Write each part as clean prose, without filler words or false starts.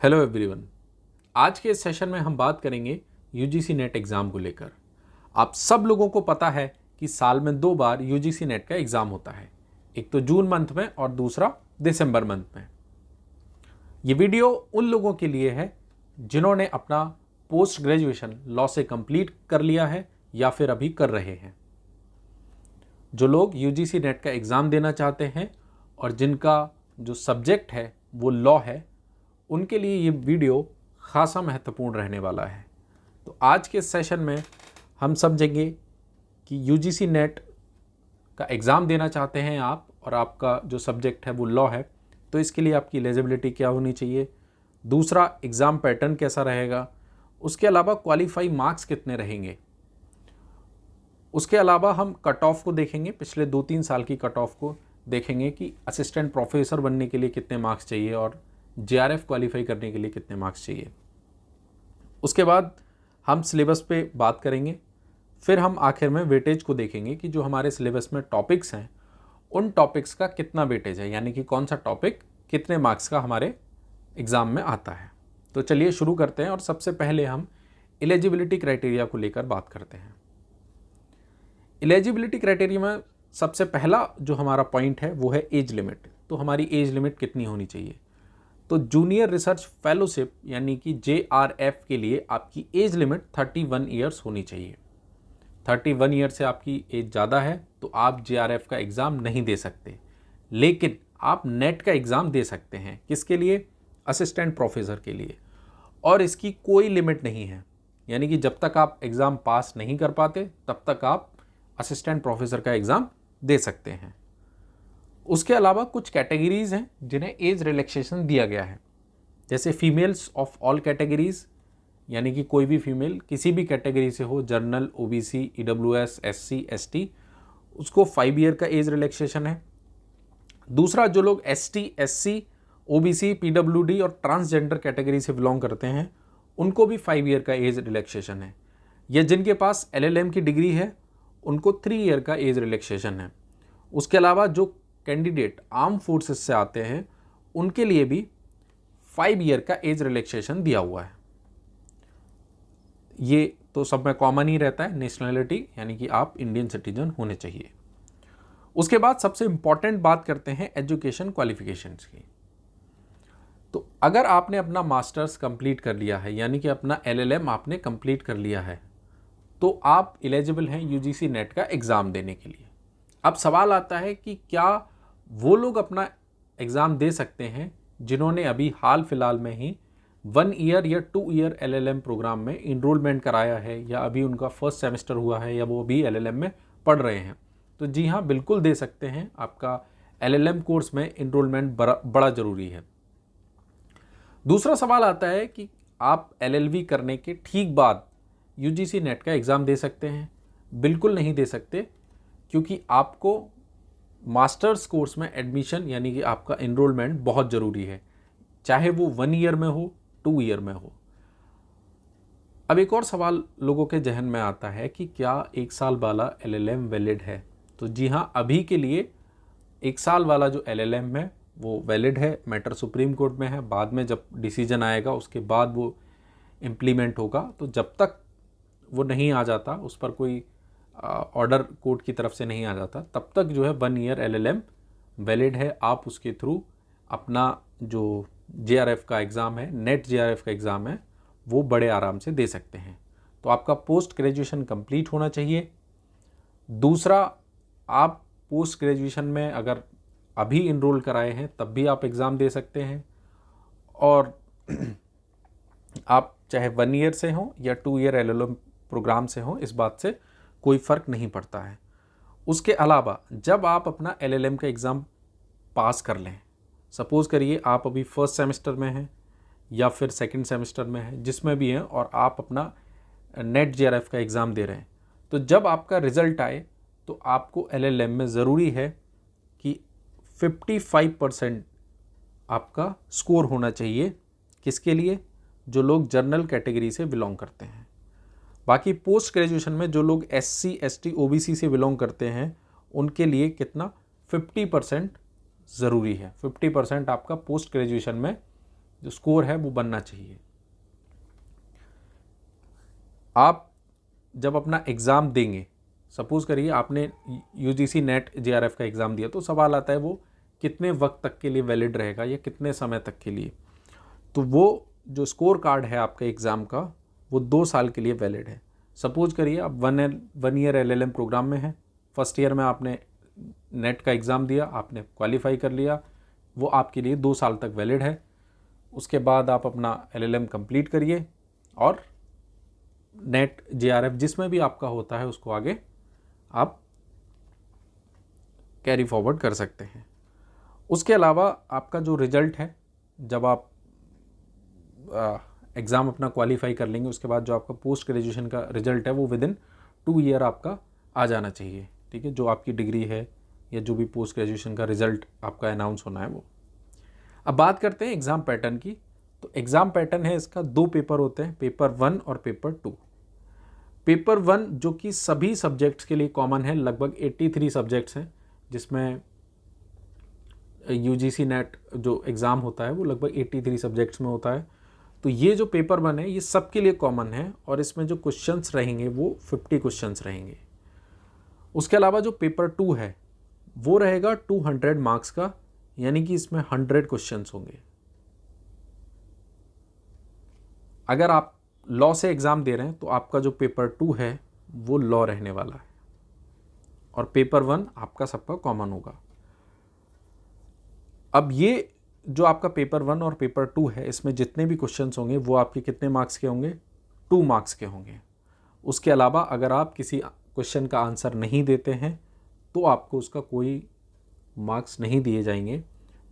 Hello everyone. आज के इस सेशन में हम बात करेंगे यूजीसी नेट एग्ज़ाम को लेकर। आप सब लोगों को पता है कि साल में 2 बार यूजीसी नेट का एग्ज़ाम होता है, एक तो जून मंथ में और दूसरा दिसंबर मंथ में। ये वीडियो उन लोगों के लिए है जिन्होंने अपना पोस्ट ग्रेजुएशन लॉ से कंप्लीट कर लिया है या फिर अभी कर रहे हैं। जो लोग यूजीसी नेट का एग्ज़ाम देना चाहते हैं और जिनका जो सब्जेक्ट है वो लॉ है, उनके लिए ये वीडियो खासा महत्वपूर्ण रहने वाला है। तो आज के सेशन में हम समझेंगे कि यूजीसी नेट का एग्ज़ाम देना चाहते हैं आप और आपका जो सब्जेक्ट है वो लॉ है, तो इसके लिए आपकी एलिजिबिलिटी क्या होनी चाहिए, दूसरा एग्ज़ाम पैटर्न कैसा रहेगा, उसके अलावा क्वालिफाई मार्क्स कितने रहेंगे, उसके अलावा हम कट ऑफ को देखेंगे, पिछले 2-3 साल की कट ऑफ को देखेंगे कि असिस्टेंट प्रोफेसर बनने के लिए कितने मार्क्स चाहिए और जेआरएफ क्वालिफाई करने के लिए कितने मार्क्स चाहिए। उसके बाद हम सिलेबस पे बात करेंगे, फिर हम आखिर में वेटेज को देखेंगे कि जो हमारे सिलेबस में टॉपिक्स हैं उन टॉपिक्स का कितना वेटेज है, यानी कि कौन सा टॉपिक कितने मार्क्स का हमारे एग्ज़ाम में आता है। तो चलिए शुरू करते हैं और सबसे पहले हम एलिजिबिलिटी क्राइटेरिया को लेकर बात करते हैं। एलिजिबिलिटी क्राइटेरिया में सबसे पहला जो हमारा पॉइंट है वो है एज लिमिट। तो हमारी एज लिमिट कितनी होनी चाहिए? तो जूनियर रिसर्च फेलोशिप यानी कि जेआरएफ के लिए आपकी एज लिमिट 31 ईयर्स होनी चाहिए। 31 ईयर से आपकी एज ज़्यादा है तो आप जेआरएफ का एग्ज़ाम नहीं दे सकते, लेकिन आप नेट का एग्ज़ाम दे सकते हैं। किसके लिए? असिस्टेंट प्रोफेसर के लिए। और इसकी कोई लिमिट नहीं है, यानी कि जब तक आप एग्ज़ाम पास नहीं कर पाते तब तक आप असिस्टेंट प्रोफेसर का एग्ज़ाम दे सकते हैं। उसके अलावा कुछ कैटेगरीज़ हैं जिन्हें एज रिलैक्सेशन दिया गया है, जैसे फीमेल्स ऑफ ऑल कैटेगरीज़, यानी कि कोई भी फीमेल किसी भी कैटेगरी से हो, general, OBC, EWS, SC, ST, उसको 5 ईयर का एज रिलैक्सेशन है। दूसरा, जो लोग एसटी, एससी, ओबीसी, पीडब्ल्यूडी और ट्रांसजेंडर कैटेगरी से बिलोंग करते हैं उनको भी 5 ईयर का एज रिलैक्सेशन है। या जिनके पास एलएलएम की डिग्री है उनको 3 ईयर का एज रिलैक्सेशन है। उसके अलावा जो कैंडिडेट आर्म फोर्सेस से आते हैं उनके लिए भी 5 ईयर का एज रिलैक्सेशन दिया हुआ है। ये तो सब में कॉमन ही रहता है, नेशनलिटी यानी कि आप इंडियन सिटीजन होने चाहिए। उसके बाद सबसे इंपॉर्टेंट बात करते हैं एजुकेशन क्वालिफिकेशंस की। तो अगर आपने अपना मास्टर्स कंप्लीट कर लिया है, यानी कि अपना एलएलएम आपने कंप्लीट कर लिया है, तो आप एलिजिबल हैं यूजीसी नेट का एग्ज़ाम देने के लिए। अब सवाल आता है कि क्या वो लोग अपना एग्ज़ाम दे सकते हैं जिन्होंने अभी हाल फिलहाल में ही 1 ईयर या 2 ईयर एलएलएम प्रोग्राम में इनरोलमेंट कराया है, या अभी उनका फर्स्ट सेमेस्टर हुआ है, या वो अभी एलएलएम में पढ़ रहे हैं? तो जी हाँ, बिल्कुल दे सकते हैं। आपका एलएलएम कोर्स में इनरोलमेंट बड़ा ज़रूरी है। दूसरा सवाल आता है कि आप एलएलबी करने के ठीक बाद यूजीसी नेट का एग्ज़ाम दे सकते हैं? बिल्कुल नहीं दे सकते, क्योंकि आपको मास्टर्स कोर्स में एडमिशन यानी कि आपका इनरोलमेंट बहुत ज़रूरी है, चाहे वो 1 ईयर में हो, 2 ईयर में हो। अब एक और सवाल लोगों के जहन में आता है कि क्या 1 साल वाला एलएलएम वैलिड है? तो जी हाँ, अभी के लिए 1 साल वाला जो एलएलएम है वो वैलिड है। मैटर सुप्रीम कोर्ट में है, बाद में जब डिसीजन आएगा उसके बाद वो इम्प्लीमेंट होगा। तो जब तक वो नहीं आ जाता, उस पर कोई ऑर्डर कोर्ट की तरफ से नहीं आ जाता, तब तक जो है 1 ईयर एलएलएम वैलिड है। आप उसके थ्रू अपना जो जेआरएफ का एग्ज़ाम है, नेट जेआरएफ का एग्ज़ाम है, वो बड़े आराम से दे सकते हैं। तो आपका पोस्ट ग्रेजुएशन कंप्लीट होना चाहिए। दूसरा, आप पोस्ट ग्रेजुएशन में अगर अभी इनरोल कराए हैं तब भी आप एग्ज़ाम दे सकते हैं, और आप चाहे 1 ईयर से हों या 2 ईयर एलएलएम प्रोग्राम से हों, इस बात से कोई फ़र्क नहीं पड़ता है। उसके अलावा जब आप अपना एलएलएम का एग्ज़ाम पास कर लें, सपोज़ करिए आप अभी फर्स्ट सेमेस्टर में हैं या फिर सेकंड सेमेस्टर में हैं, जिसमें भी हैं, और आप अपना नेट जेआरएफ का एग्ज़ाम दे रहे हैं, तो जब आपका रिज़ल्ट आए तो आपको एलएलएम में ज़रूरी है कि 55% आपका स्कोर होना चाहिए। किसके लिए? जो लोग जनरल कैटेगरी से बिलोंग करते हैं। बाकी पोस्ट ग्रेजुएशन में जो लोग एससी, एसटी, ओबीसी से बिलोंग करते हैं उनके लिए कितना? 50% ज़रूरी है। 50% आपका पोस्ट ग्रेजुएशन में जो स्कोर है वो बनना चाहिए। आप जब अपना एग्ज़ाम देंगे, सपोज़ करिए आपने यूजीसी नेट जेआरएफ का एग्ज़ाम दिया, तो सवाल आता है वो कितने वक्त तक के लिए वैलिड रहेगा या कितने समय तक के लिए। तो वो जो स्कोर कार्ड है आपके एग्ज़ाम का वो 2 साल के लिए वैलिड है। सपोज़ करिए आप वन ईयर एलएलएम प्रोग्राम में हैं, फर्स्ट ईयर में आपने नेट का एग्ज़ाम दिया, आपने क्वालिफाई कर लिया, वो आपके लिए 2 साल तक वैलिड है। उसके बाद आप अपना एलएलएम कंप्लीट करिए और नेट जेआरएफ जिसमें भी आपका होता है उसको आगे आप कैरी फॉरवर्ड कर सकते हैं। उसके अलावा आपका जो रिज़ल्ट है, जब आप एग्ज़ाम अपना क्वालिफाई कर लेंगे, उसके बाद जो आपका पोस्ट ग्रेजुएशन का रिज़ल्ट है वो विदिन 2 ईयर आपका आ जाना चाहिए। ठीक है, जो आपकी डिग्री है या जो भी पोस्ट ग्रेजुएशन का रिज़ल्ट आपका अनाउंस होना है वो। अब बात करते हैं एग्ज़ाम पैटर्न की। तो एग्ज़ाम पैटर्न है इसका, 2 पेपर होते हैं, पेपर 1 और पेपर 2। पेपर 1 जो कि सभी सब्जेक्ट्स के लिए कॉमन है, लगभग 83 सब्जेक्ट्स हैं, जिसमें यूजीसी नेट जो एग्ज़ाम होता है वो लगभग 83 सब्जेक्ट्स में होता है। तो ये जो पेपर 1 है ये सबके लिए कॉमन है और इसमें जो क्वेश्चंस रहेंगे वो 50 क्वेश्चंस रहेंगे। उसके अलावा जो पेपर 2 है वो रहेगा 200 मार्क्स का, यानी कि इसमें 100 क्वेश्चंस होंगे। अगर आप लॉ से एग्ज़ाम दे रहे हैं तो आपका जो पेपर 2 है वो लॉ रहने वाला है और पेपर 1 आपका सबका कॉमन होगा। अब ये जो आपका पेपर 1 और पेपर 2 है, इसमें जितने भी क्वेश्चंस होंगे वो आपके कितने मार्क्स के होंगे? 2 मार्क्स के होंगे। उसके अलावा अगर आप किसी क्वेश्चन का आंसर नहीं देते हैं तो आपको उसका कोई मार्क्स नहीं दिए जाएंगे।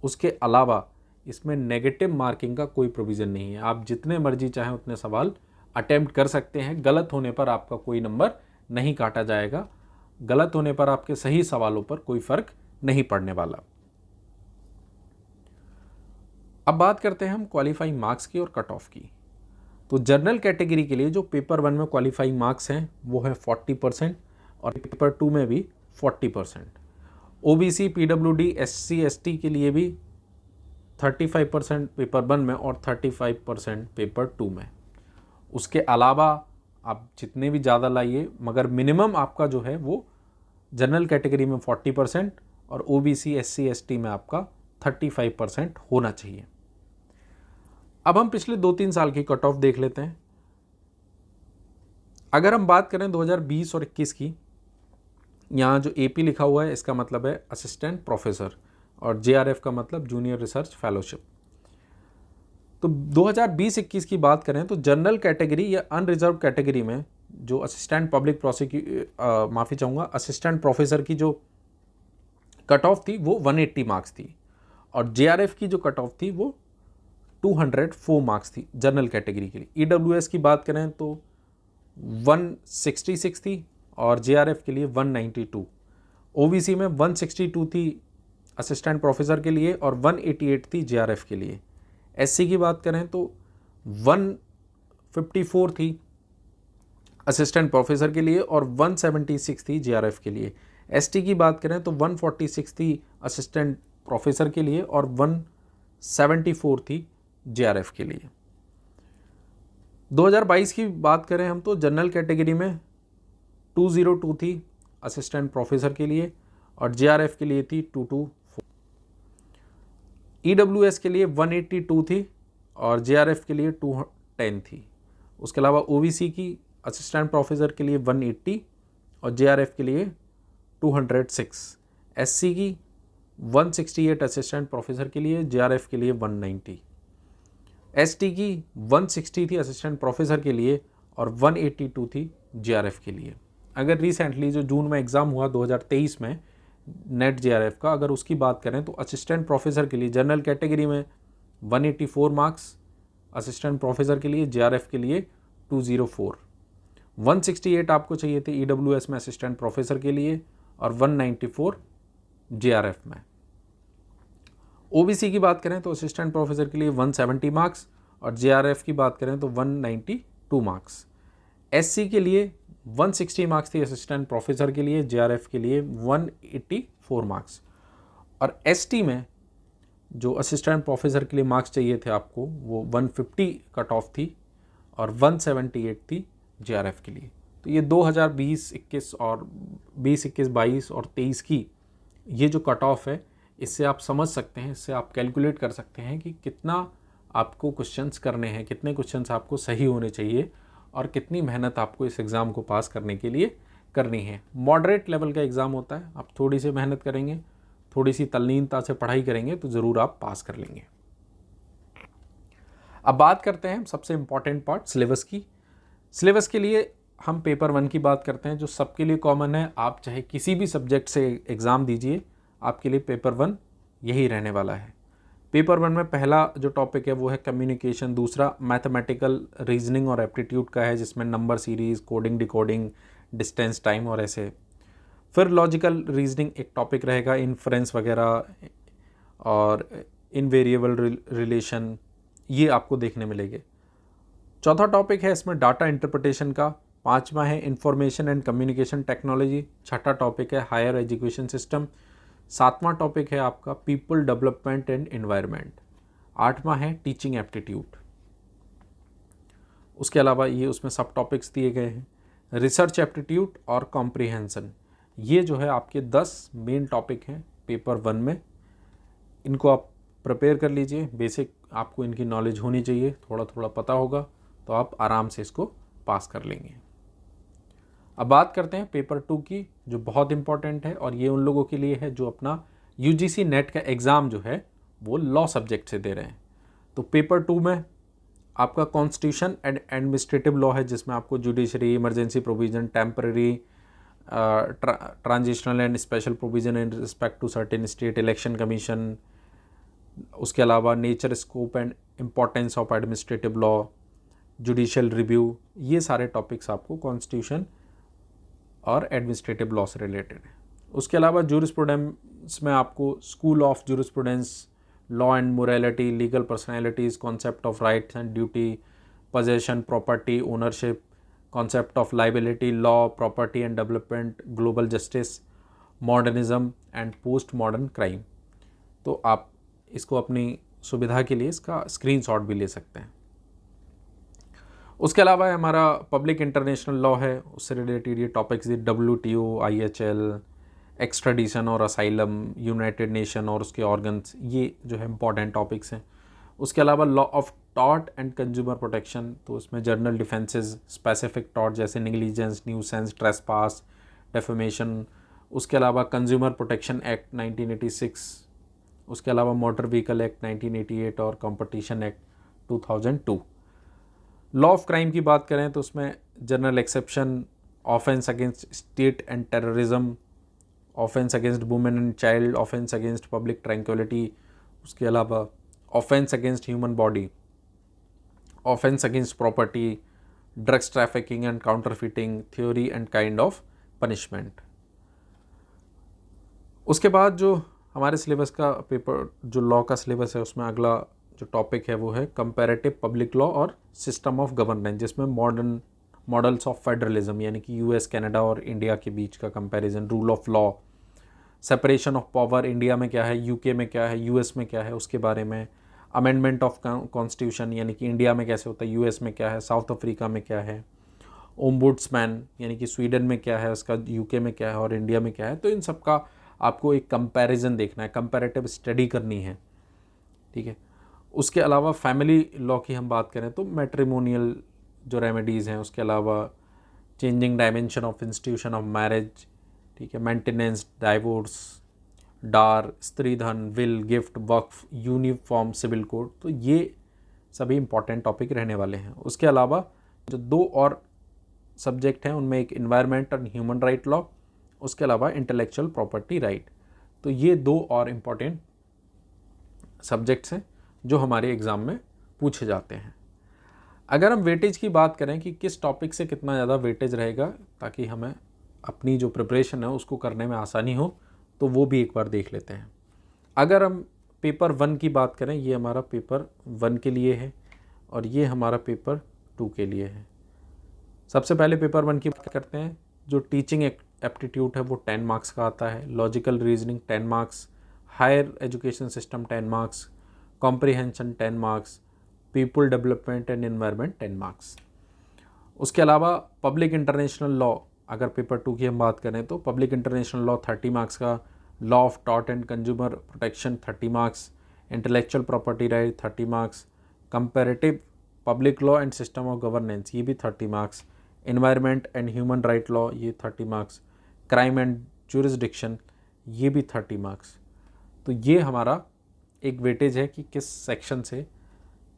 उसके अलावा इसमें नेगेटिव मार्किंग का कोई प्रोविज़न नहीं है। आप जितने मर्जी चाहें उतने सवाल अटेम्प्ट कर सकते हैं, गलत होने पर आपका कोई नंबर नहीं काटा जाएगा। गलत होने पर आपके सही सवालों पर कोई फ़र्क नहीं पड़ने वाला। अब बात करते हैं हम क्वालिफाइंग मार्क्स की और कट ऑफ की। तो जनरल कैटेगरी के लिए जो पेपर 1 में क्वालिफाइंग मार्क्स हैं वो है 40% और पेपर 2 में भी 40%। ओबीसी, पीडब्ल्यूडी, एससी, एसटी के लिए भी 35% पेपर 1 में और 35% पेपर 2 में। उसके अलावा आप जितने भी ज़्यादा लाइए, मगर मिनिमम आपका जो है वो जनरल कैटेगरी में 40% और ओबीसी, एससी, एसटी में आपका 35% होना चाहिए। अब हम पिछले 2-3 साल की कट ऑफ देख लेते हैं। अगर हम बात करें 2020 और 21 की, यहाँ जो एपी लिखा हुआ है इसका मतलब है असिस्टेंट प्रोफेसर और जेआरएफ का मतलब जूनियर रिसर्च फेलोशिप। तो 2020-21 की बात करें तो जनरल कैटेगरी या अनरिजर्व कैटेगरी में जो असिस्टेंट पब्लिक असिस्टेंट प्रोफेसर की जो कट ऑफ थी वो 180 मार्क्स थी और जेआरएफ की जो कट ऑफ थी वो 204 मार्क्स थी जनरल कैटेगरी के लिए। ईडब्ल्यूएस की बात करें तो 166 थी और जेआरएफ के लिए 192। ओबीसी में 162 थी असिस्टेंट प्रोफेसर के लिए और 188 थी जेआरएफ के लिए। एससी की बात करें तो 154 थी असिस्टेंट प्रोफेसर के लिए और 176 थी जेआरएफ के लिए। एसटी की बात करें तो 146 थी असिस्टेंट प्रोफेसर के लिए और 174 थी जेआरएफ के लिए। 2022 की बात करें हम तो जनरल कैटेगरी में 202 थी असिस्टेंट प्रोफेसर के लिए और जेआरएफ के लिए थी 224। ईडब्ल्यूएस के लिए 182 थी और जेआरएफ के लिए 210 थी। उसके अलावा ओबीसी की असिस्टेंट प्रोफेसर के लिए 180 और जेआरएफ के लिए 206। एससी की 168 असिस्टेंट प्रोफेसर के लिए, जेआरएफ के लिए 190। एसटी की 160 थी असिस्टेंट प्रोफेसर के लिए और 182 थी जेआरएफ के लिए। अगर रिसेंटली जो जून में एग्ज़ाम हुआ 2023 में नेट जेआरएफ का, अगर उसकी बात करें तो असिस्टेंट प्रोफेसर के लिए जनरल कैटेगरी में 184 मार्क्स, असिस्टेंट प्रोफेसर के लिए जेआरएफ के लिए 204। 168 आपको चाहिए थे ईडब्ल्यूएस में असिस्टेंट प्रोफेसर के लिए और 194 जेआरएफ में। ओबीसी की बात करें तो असिस्टेंट प्रोफेसर के लिए 170 मार्क्स और जेआरएफ की बात करें तो 192 मार्क्स। एससी के लिए 160 मार्क्स थी असिस्टेंट प्रोफेसर के लिए, जेआरएफ के लिए 184 मार्क्स और एसटी में जो असिस्टेंट प्रोफेसर के लिए मार्क्स चाहिए थे आपको वो 150 कट ऑफ थी और 178 थी जेआरएफ के लिए। तो ये 2020-21 और 20-21-22 और 23 की ये जो कट ऑफ है, इससे आप समझ सकते हैं, इससे आप कैलकुलेट कर सकते हैं कि कितना आपको क्वेश्चंस करने हैं, कितने क्वेश्चंस आपको सही होने चाहिए और कितनी मेहनत आपको इस एग्ज़ाम को पास करने के लिए करनी है। मॉडरेट लेवल का एग्ज़ाम होता है, आप थोड़ी सी मेहनत करेंगे, थोड़ी सी तल्लीनता से पढ़ाई करेंगे तो ज़रूर आप पास कर लेंगे। अब बात करते हैं सबसे इम्पॉर्टेंट पार्ट सिलेबस की। सिलेबस के लिए हम पेपर 1 की बात करते हैं जो सबके लिए कॉमन है। आप चाहे किसी भी सब्जेक्ट से एग्ज़ाम दीजिए, आपके लिए पेपर 1 यही रहने वाला है। पेपर 1 में पहला जो टॉपिक है वो है कम्युनिकेशन, दूसरा मैथमेटिकल रीजनिंग और एप्टीट्यूड का है जिसमें number series, coding, decoding, distance, time और ऐसे। फिर लॉजिकल रीजनिंग एक टॉपिक रहेगा, इन्फ्रेंस वगैरह और इनवेरिएबल रिलेशन, ये आपको देखने मिलेंगे। चौथा टॉपिक है इसमें डाटा इंटरप्रिटेशन का। पांचवा है इंफॉर्मेशन एंड कम्युनिकेशन टेक्नोलॉजी। छठा टॉपिक है हायर एजुकेशन सिस्टम। सातवां टॉपिक है आपका पीपल डेवलपमेंट एंड एनवायरनमेंट। आठवां है टीचिंग एप्टीट्यूड। उसके अलावा ये उसमें सब टॉपिक्स दिए गए हैं, रिसर्च एप्टीट्यूड और कॉम्प्रिहेंशन। ये जो है आपके 10 मेन टॉपिक हैं पेपर 1 में। इनको आप प्रिपेयर कर लीजिए, बेसिक आपको इनकी नॉलेज होनी चाहिए, थोड़ा थोड़ा पता होगा तो आप आराम से इसको पास कर लेंगे। अब बात करते हैं पेपर 2 की जो बहुत इंपॉर्टेंट है और ये उन लोगों के लिए है जो अपना यूजीसी नेट का एग्ज़ाम जो है वो लॉ सब्जेक्ट से दे रहे हैं। तो पेपर 2 में आपका कॉन्स्टिट्यूशन एंड एडमिनिस्ट्रेटिव लॉ है जिसमें आपको judiciary, emergency provision, temporary, transitional and special provision in respect to certain state, election commission, उसके अलावा nature, scope and importance of administrative law, judicial review, ये सारे टॉपिक्स आपको कॉन्स्टिट्यूशन और एडमिनिस्ट्रेटिव लॉ से रिलेटेड है। उसके अलावा जूरिस्प्रूडेंस में आपको school of jurisprudence, law and morality, legal personalities, concept of rights and duty, possession, property, ownership, concept of liability, law, property and development, global justice, modernism and post modern crime. तो आप इसको अपनी सुविधा के लिए इसका स्क्रीनशॉट भी ले सकते हैं। उसके अलावा हमारा पब्लिक इंटरनेशनल लॉ है, उससे रिलेटेड ये टॉपिक्स WTO, IHL, एक्स्ट्राडिशन और असाइलम, यूनाइटेड नेशन और उसके ऑर्गन्स, ये जो है इंपॉर्टेंट टॉपिक्स हैं। उसके अलावा law of tort and consumer protection, तो इसमें जर्नल डिफेंसेस, स्पेसिफिक टॉर्ट जैसे निगलिजेंस, न्यूसेंस, ट्रेसपास, डेफेमेशन। उसके अलावा कंज्यूमर प्रोटेक्शन एक्ट 1986, उसके अलावा मोटर व्हीकल एक्ट 1988 और competition act 2002। Law of crime की बात करें तो उसमें general exception, offence against state and terrorism, offence against women and child, offence against public tranquillity, उसके अलावा offence against human body, offence against property, drugs trafficking and counterfeiting, theory and kind of punishment. उसके बाद जो हमारे syllabus का paper, जो law का syllabus है, उसमें अगला जो टॉपिक है वो है कंपैरेटिव पब्लिक लॉ और सिस्टम ऑफ गवर्नेंस, जिसमें मॉडल्स ऑफ फेडरलिज्म यानी कि US, कनाडा और इंडिया के बीच का comparison, rule of law, separation of power, India में क्या है, UK में क्या है, US में क्या है, उसके बारे में, अमेंडमेंट ऑफ कॉन्स्टिट्यूशन यानी कि इंडिया में कैसे होता है, US में क्या है, साउथ अफ्रीका में क्या है, ओम्बुड्समैन यानी कि स्वीडन में क्या है, उसका UK में क्या है और इंडिया में क्या है। तो इन सब का आपको एक कंपैरिजन देखना है, कंपैरेटिव स्टडी करनी है, ठीक है। उसके अलावा फैमिली लॉ की हम बात करें तो मैट्रिमोनियल जो रेमेडीज़ हैं, उसके अलावा changing dimension of institution of marriage, ठीक है, मेंटेनेंस, डाइवोर्स, डार, स्त्री धन, विल, गिफ्ट, वक्फ, यूनिफॉर्म सिविल कोड, तो ये सभी इंपॉर्टेंट टॉपिक रहने वाले हैं। उसके अलावा जो 2 और सब्जेक्ट हैं उनमें एक environment and human right law, उसके अलावा इंटेलेक्चुअल प्रॉपर्टी राइट। तो ये 2 और इम्पॉर्टेंट सब्जेक्ट्स हैं जो हमारे एग्ज़ाम में पूछे जाते हैं। अगर हम वेटेज की बात करें कि किस टॉपिक से कितना ज़्यादा वेटेज रहेगा ताकि हमें अपनी जो प्रिपरेशन है उसको करने में आसानी हो, तो वो भी एक बार देख लेते हैं। अगर हम पेपर 1 की बात करें, ये हमारा पेपर 1 के लिए है और ये हमारा पेपर 2 के लिए है। सबसे पहले पेपर 1 की बात करते हैं। जो टीचिंग एप्टीट्यूड है वो 10 मार्क्स का आता है, logical reasoning 10 marks, higher education system 10 marks, comprehension 10 marks, people development and environment 10 marks. उसके अलावा पब्लिक इंटरनेशनल लॉ, अगर पेपर 2 की हम बात करें तो पब्लिक इंटरनेशनल लॉ 30 मार्क्स का, law of tort and consumer protection 30 marks, intellectual property right 30 marks, comparative public law and system of governance ये भी 30 marks, environment and human right law ये 30 मार्क्स, क्राइम एंड ज्यूरिसडिक्शन ये भी 30 marks. तो ये हमारा एक वेटेज है कि किस सेक्शन से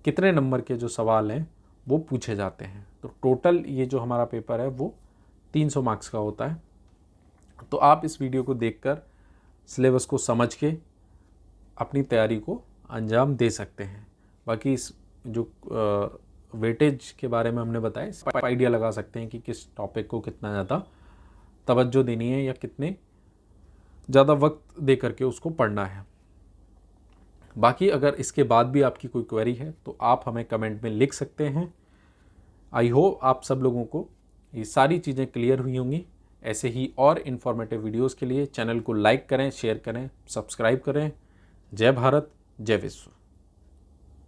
कितने नंबर के जो सवाल हैं वो पूछे जाते हैं। तो टोटल ये जो हमारा पेपर है वो 300 मार्क्स का होता है। तो आप इस वीडियो को देखकर सिलेबस को समझ के अपनी तैयारी को अंजाम दे सकते हैं। बाकी इस जो वेटेज के बारे में हमने बताया, इस पर आइडिया लगा सकते हैं कि किस टॉपिक को कितना ज़्यादा तवज्जो देनी है या कितने ज़्यादा वक्त दे करके उसको पढ़ना है। बाकी अगर इसके बाद भी आपकी कोई क्वेरी है तो आप हमें कमेंट में लिख सकते हैं। आई होप आप सब लोगों को ये सारी चीज़ें क्लियर हुई होंगी। ऐसे ही और इन्फॉर्मेटिव वीडियोस के लिए चैनल को लाइक करें, शेयर करें, सब्सक्राइब करें। जय भारत, जय विश्व।